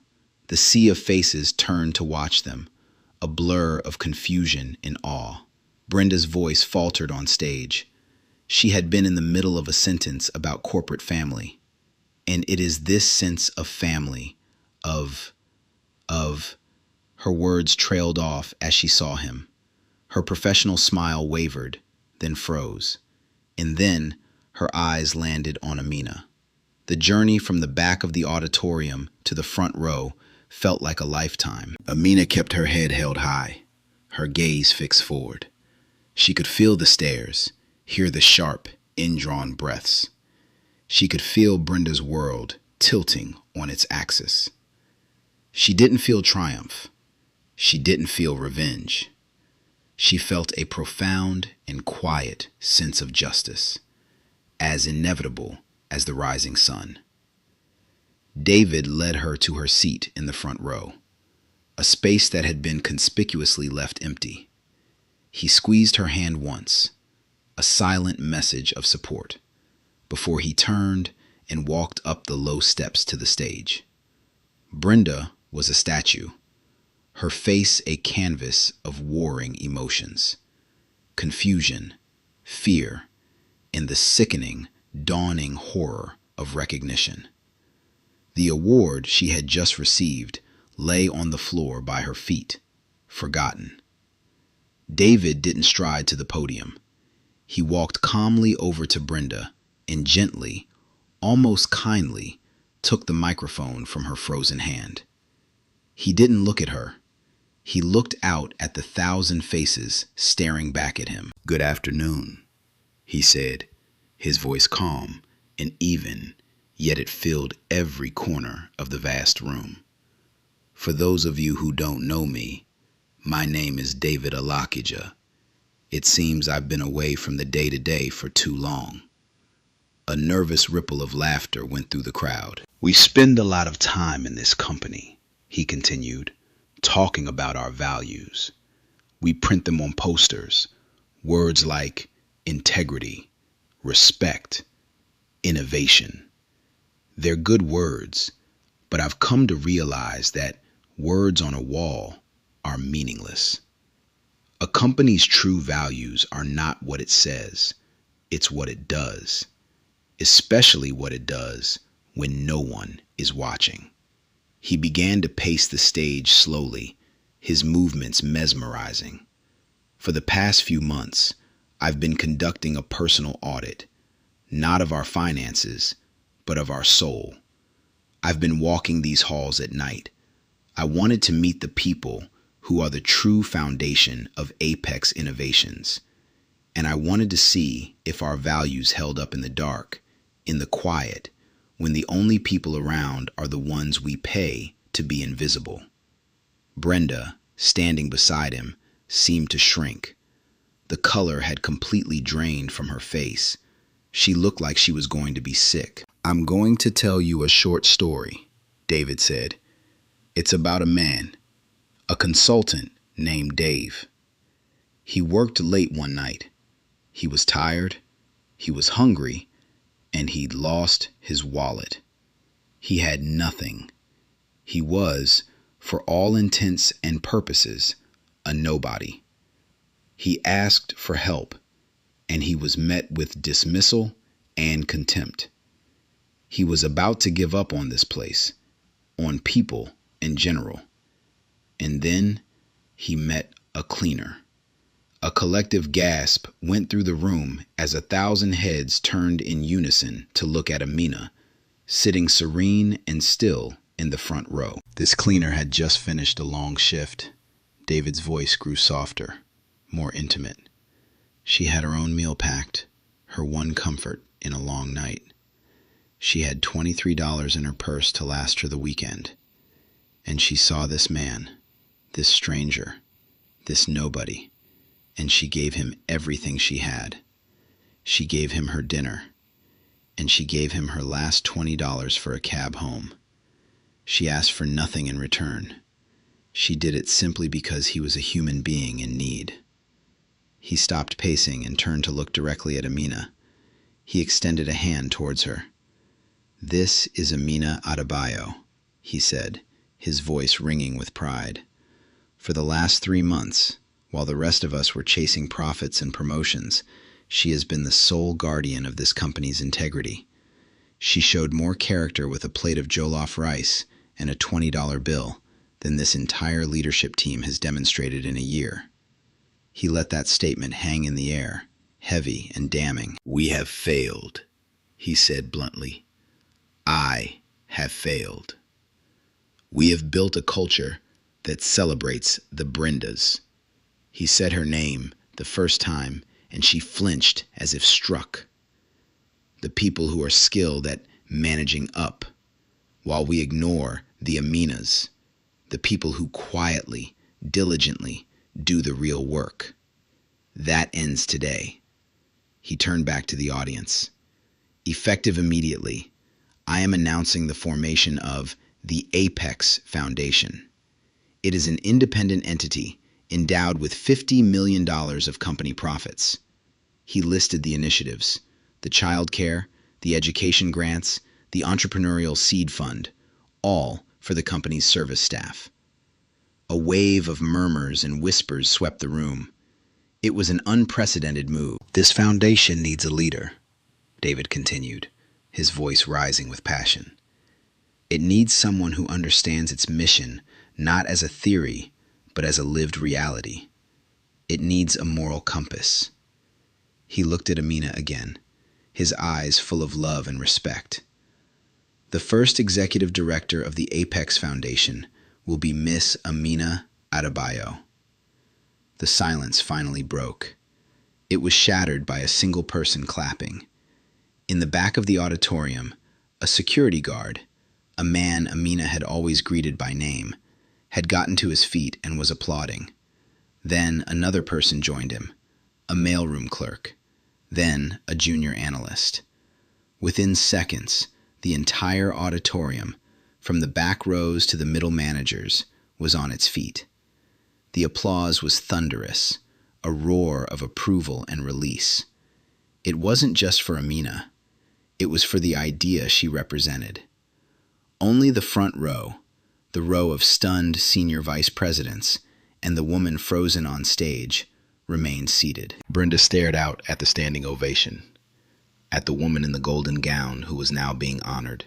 B: The sea of faces turned to watch them, a blur of confusion and awe. Brenda's voice faltered on stage. She had been in the middle of a sentence about corporate family. And it is this sense of family, of, her words trailed off as she saw him. Her professional smile wavered, then froze. And then her eyes landed on Amina. The journey from the back of the auditorium to the front row felt like a lifetime. Amina kept her head held high, her gaze fixed forward. She could feel the stares, hear the sharp, indrawn breaths. She could feel Brenda's world tilting on its axis. She didn't feel triumph. She didn't feel revenge. She felt a profound and quiet sense of justice, as inevitable as the rising sun. David led her to her seat in the front row, a space that had been conspicuously left empty. He squeezed her hand once, a silent message of support, before he turned and walked up the low steps to the stage. Brenda was a statue, her face a canvas of warring emotions, confusion, fear, and the sickening, dawning horror of recognition. The award she had just received lay on the floor by her feet, forgotten. David didn't stride to the podium. He walked calmly over to Brenda and gently, almost kindly, took the microphone from her frozen hand. He didn't look at her. He looked out at the 1,000 faces staring back at him. "Good afternoon," he said, his voice calm and even, yet it filled every corner of the vast room. "For those of you who don't know me, my name is David Alakija. It seems I've been away from the day-to-day for too long." A nervous ripple of laughter went through the crowd. "We spend a lot of time in this company," he continued, "talking about our values. We print them on posters, words like integrity, respect, innovation. They're good words, but I've come to realize that Words on a wall are meaningless. A company's true values are not what it says, it's what it does, especially what it does when no one is watching. He began to pace the stage slowly, his movements mesmerizing. For the past few months, I've been conducting a personal audit, not of our finances, but of our soul. I've been walking these halls at night. I wanted to meet the people who are the true foundation of Apex Innovations. And I wanted to see if our values held up in the dark, in the quiet, when the only people around are the ones we pay to be invisible. Brenda, standing beside him, seemed to shrink. The color had completely drained from her face. She looked like she was going to be sick. "I'm going to tell you a short story," David said. "It's about a man, a consultant named Dave. He worked late one night. He was tired, he was hungry, and he'd lost his wallet. He had nothing. He was, for all intents and purposes, a nobody. He asked for help, and he was met with dismissal and contempt. He was about to give up on this place, on people in general. And then he met a cleaner." A collective gasp went through the room as 1,000 heads turned in unison to look at Amina, sitting serene and still in the front row. This cleaner had just finished a long shift. David's voice grew softer, more intimate. She had her own meal packed, her one comfort in a long night. She had $23 in her purse to last her the weekend. And she saw this man, this stranger, this nobody, and she gave him everything she had. She gave him her dinner, and she gave him her last $20 for a cab home. She asked for nothing in return. She did it simply because he was a human being in need. He stopped pacing and turned to look directly at Amina. He extended a hand towards her. "This is Amina Adebayo," he said, his voice ringing with pride. "For the last 3 months, while the rest of us were chasing profits and promotions, she has been the sole guardian of this company's integrity. She showed more character with a plate of jollof rice and a $20 bill than this entire leadership team has demonstrated in a year." He let that statement hang in the air, heavy and damning. "We have failed," he said bluntly. "I have failed. We have built a culture that celebrates the Brendas." He said her name the first time, and she flinched as if struck. "The people who are skilled at managing up, while we ignore the Aminas, the people who quietly, diligently do the real work. That ends today." He turned back to the audience. "Effective immediately, I am announcing the formation of the Apex Foundation. It is an independent entity endowed with $50 million of company profits." He listed the initiatives: the child care, the education grants, the entrepreneurial seed fund, all for the company's service staff. A wave of murmurs and whispers swept the room. It was an unprecedented move. "This foundation needs a leader," David continued, his voice rising with passion. "It needs someone who understands its mission not as a theory, but as a lived reality. It needs a moral compass." He looked at Amina again, his eyes full of love and respect. "The first executive director of the Apex Foundation will be Miss Amina Adebayo." The silence finally broke. It was shattered by a single person clapping. In the back of the auditorium, a security guard, a man Amina had always greeted by name, had gotten to his feet and was applauding. Then another person joined him, a mailroom clerk, then a junior analyst. Within seconds, the entire auditorium, from the back rows to the middle managers, was on its feet. The applause was thunderous, a roar of approval and release. It wasn't just for Amina. It was for the idea she represented. Only the front row, The row of stunned senior vice presidents and the woman frozen on stage remained seated. Brenda stared out at the standing ovation, at the woman in the golden gown who was now being honored,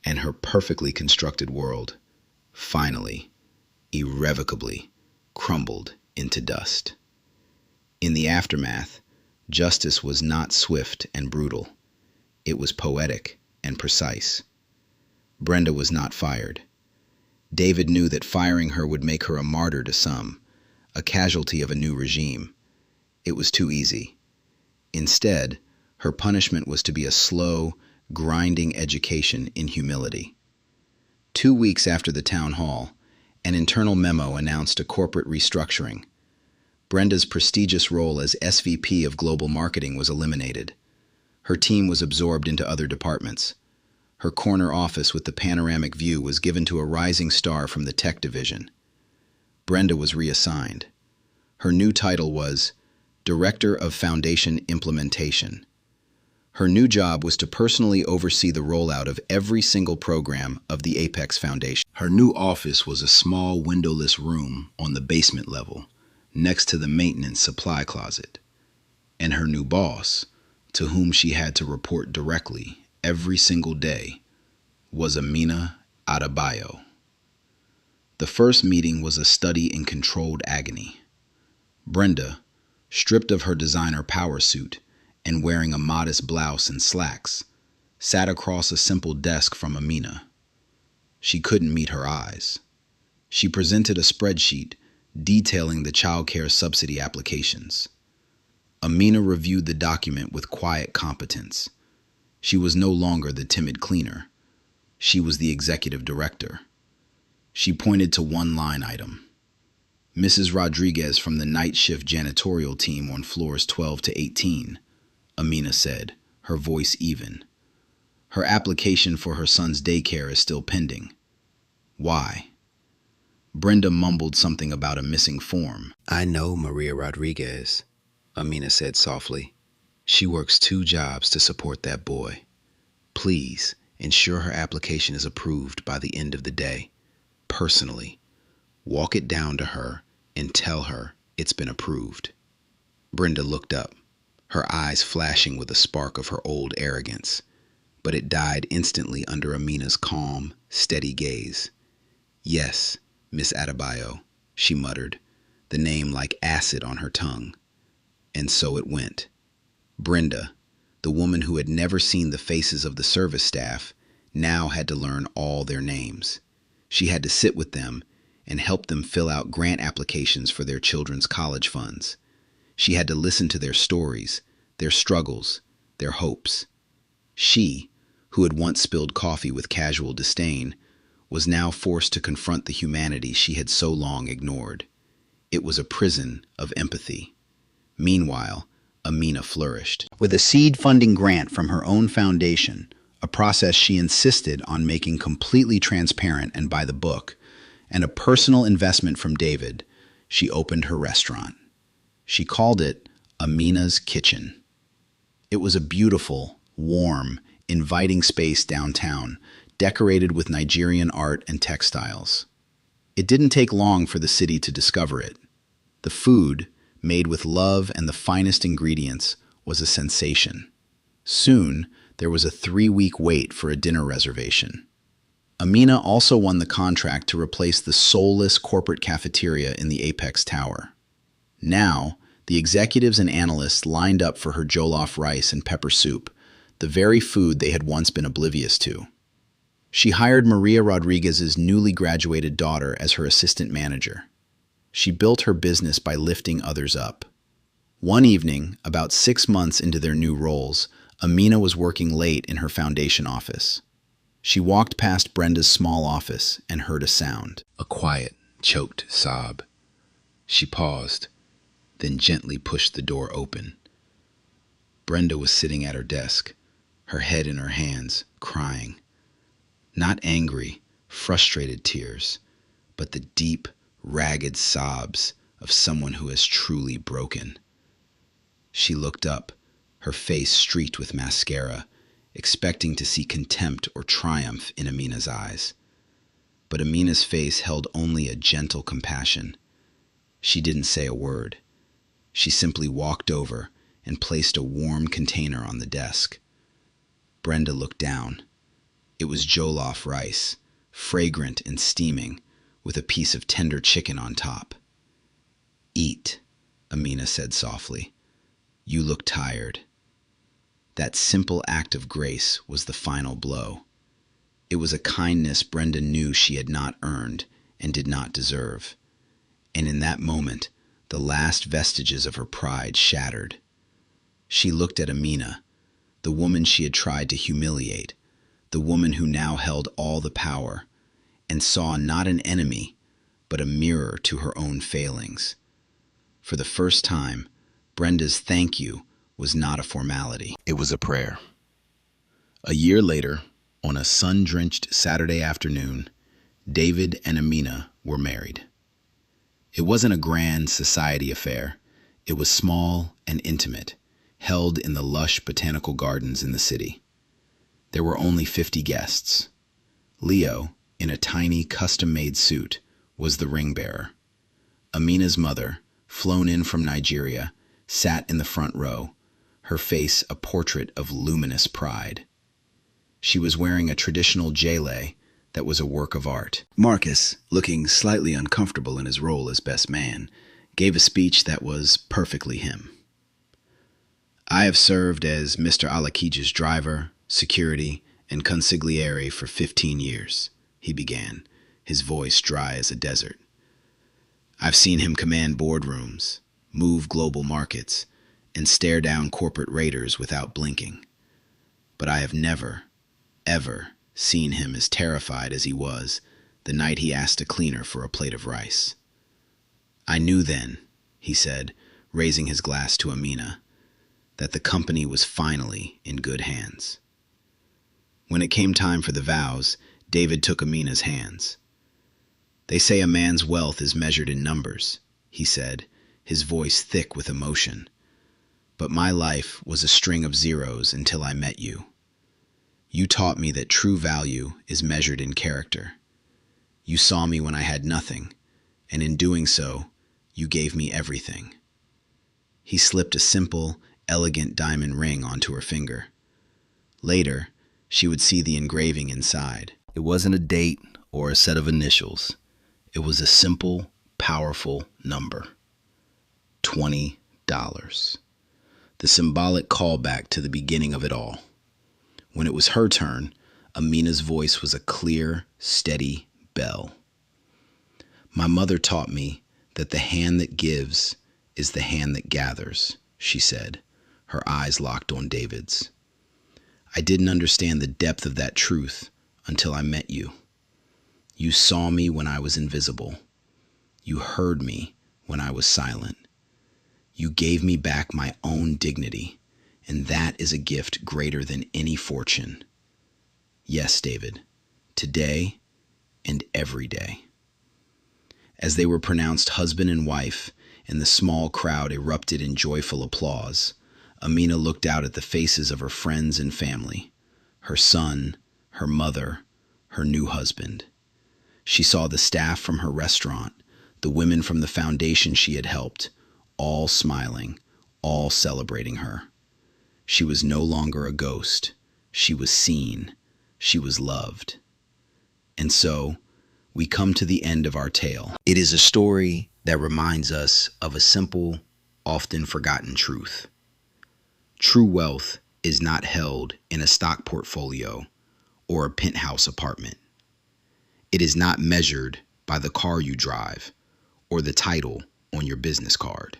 B: and her perfectly constructed world, finally, irrevocably, crumbled into dust. In the aftermath, justice was not swift and brutal. It was poetic and precise. Brenda was not fired. David knew that firing her would make her a martyr to some, a casualty of a new regime. It was too easy. Instead, her punishment was to be a slow, grinding education in humility. 2 weeks after the town hall, an internal memo announced a corporate restructuring. Brenda's prestigious role as SVP of Global Marketing was eliminated. Her team was absorbed into other departments. Her corner office with the panoramic view was given to a rising star from the tech division. Brenda was reassigned. Her new title was Director of Foundation Implementation. Her new job was to personally oversee the rollout of every single program of the Apex Foundation. Her new office was a small windowless room on the basement level, next to the maintenance supply closet. And her new boss, to whom she had to report directly every single day, was Amina Adebayo. The first meeting was a study in controlled agony. Brenda, stripped of her designer power suit and wearing a modest blouse and slacks, sat across a simple desk from Amina. She couldn't meet her eyes. She presented a spreadsheet detailing the child care subsidy applications. Amina reviewed the document with quiet competence. She was no longer the timid cleaner. She was the executive director. She pointed to one line item. Mrs. Rodriguez from the night shift janitorial team on floors 12 to 18, Amina said, her voice even. Her application for her son's daycare is still pending. Why? Brenda mumbled something about a missing form. I know Maria Rodriguez, Amina said softly. She works 2 jobs to support that boy. Please ensure her application is approved by the end of the day. Personally, walk it down to her and tell her it's been approved. Brenda looked up, her eyes flashing with a spark of her old arrogance, but it died instantly under Amina's calm, steady gaze. Yes, Miss Adebayo, she muttered, the name like acid on her tongue. And so it went. Brenda, the woman who had never seen the faces of the service staff, now had to learn all their names. She had to sit with them and help them fill out grant applications for their children's college funds. She had to listen to their stories, their struggles, their hopes. She, who had once spilled coffee with casual disdain, was now forced to confront the humanity she had so long ignored. It was a prison of empathy. Meanwhile, Amina flourished. With a seed funding grant from her own foundation, a process she insisted on making completely transparent and by the book, and a personal investment from David, she opened her restaurant. She called it Amina's Kitchen. It was a beautiful, warm, inviting space downtown, decorated with Nigerian art and textiles. It didn't take long for the city to discover it. The food, made with love and the finest ingredients, was a sensation. Soon, there was a 3-week wait for a dinner reservation. Amina also won the contract to replace the soulless corporate cafeteria in the Apex Tower. Now, the executives and analysts lined up for her jollof rice and pepper soup, the very food they had once been oblivious to. She hired Maria Rodriguez's newly graduated daughter as her assistant manager. She built her business by lifting others up. One evening, about 6 months into their new roles, Amina was working late in her foundation office. She walked past Brenda's small office and heard a sound. A quiet, choked sob. She paused, then gently pushed the door open. Brenda was sitting at her desk, her head in her hands, crying. Not angry, frustrated tears, but the deep, ragged sobs of someone who has truly broken. She looked up, her face streaked with mascara, expecting to see contempt or triumph in Amina's eyes. But Amina's face held only a gentle compassion. She didn't say a word. She simply walked over and placed a warm container on the desk. Brenda looked down. It was jollof rice, fragrant and steaming, with a piece of tender chicken on top. "Eat," Amina said softly. "You look tired." That simple act of grace was the final blow. It was a kindness Brenda knew she had not earned and did not deserve. And in that moment, the last vestiges of her pride shattered. She looked at Amina, the woman she had tried to humiliate, the woman who now held all the power, and saw not an enemy, but a mirror to her own failings. For the first time, Brenda's thank you was not a formality. It was a prayer. A year later, on a sun-drenched Saturday afternoon, David and Amina were married. It wasn't a grand society affair. It was small and intimate, held in the lush botanical gardens in the city. There were only 50 guests. Leo, in a tiny custom-made suit, was the ring bearer. Amina's mother, flown in from Nigeria, sat in the front row, her face a portrait of luminous pride. She was wearing a traditional jele that was a work of art. Marcus, looking slightly uncomfortable in his role as best man, gave a speech that was perfectly him. "I have served as Mr. Alakija's driver, security, and consigliere for 15 years, he began, his voice dry as a desert. I've seen him command boardrooms, move global markets, and stare down corporate raiders without blinking. But I have never, ever seen him as terrified as he was the night he asked a cleaner for a plate of rice. I knew then," he said, raising his glass to Amina, "that the company was finally in good hands." When it came time for the vows, David took Amina's hands. "They say a man's wealth is measured in numbers," he said, his voice thick with emotion. "But my life was a string of zeros until I met you. You taught me that true value is measured in character. You saw me when I had nothing, and in doing so, you gave me everything." He slipped a simple, elegant diamond ring onto her finger. Later, she would see the engraving inside. It wasn't a date or a set of initials. It was a simple, powerful number. $20. The symbolic callback to the beginning of it all. When it was her turn, Amina's voice was a clear, steady bell. "My mother taught me that the hand that gives is the hand that gathers," she said, her eyes locked on David's. "I didn't understand the depth of that truth until I met you. You saw me when I was invisible. You heard me when I was silent. You gave me back my own dignity, and that is a gift greater than any fortune. Yes, David, today and every day." As they were pronounced husband and wife, and the small crowd erupted in joyful applause, Amina looked out at the faces of her friends and family, her son, her mother, her new husband. She saw the staff from her restaurant, the women from the foundation she had helped, all smiling, all celebrating her. She was no longer a ghost. She was seen. She was loved. And so, we come to the end of our tale. It is a story that reminds us of a simple, often forgotten truth. True wealth is not held in a stock portfolio or a penthouse apartment. It is not measured by the car you drive or the title on your business card.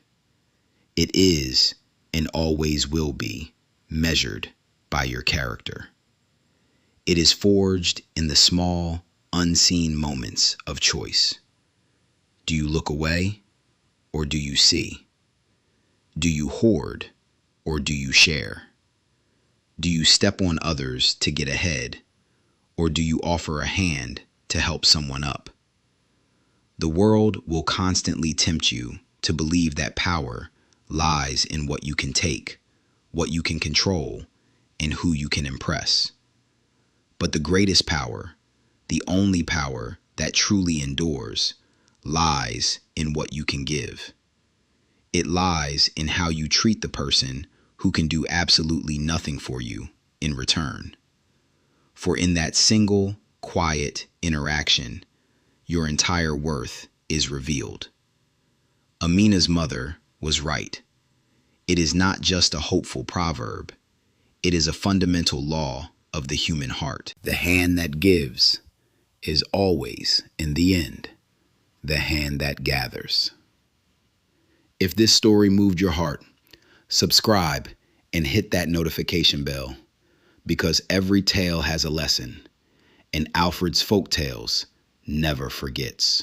B: It is, and always will be, measured by your character. It is forged in the small, unseen moments of choice. Do you look away, or do you see? Do you hoard, or do you share? Do you step on others to get ahead, or do you offer a hand to help someone up? The world will constantly tempt you to believe that power lies in what you can take, what you can control, and who you can impress. But the greatest power, the only power that truly endures lies in what you can give. It lies in how you treat the person who can do absolutely nothing for you in return. For in that single, quiet interaction, your entire worth is revealed. Amina's mother was right. It is not just a hopeful proverb. It is a fundamental law of the human heart. The hand that gives is always, in the end, the hand that gathers. If this story moved your heart, subscribe and hit that notification bell, because every tale has a lesson, and Alfred's Folk Tales never forgets.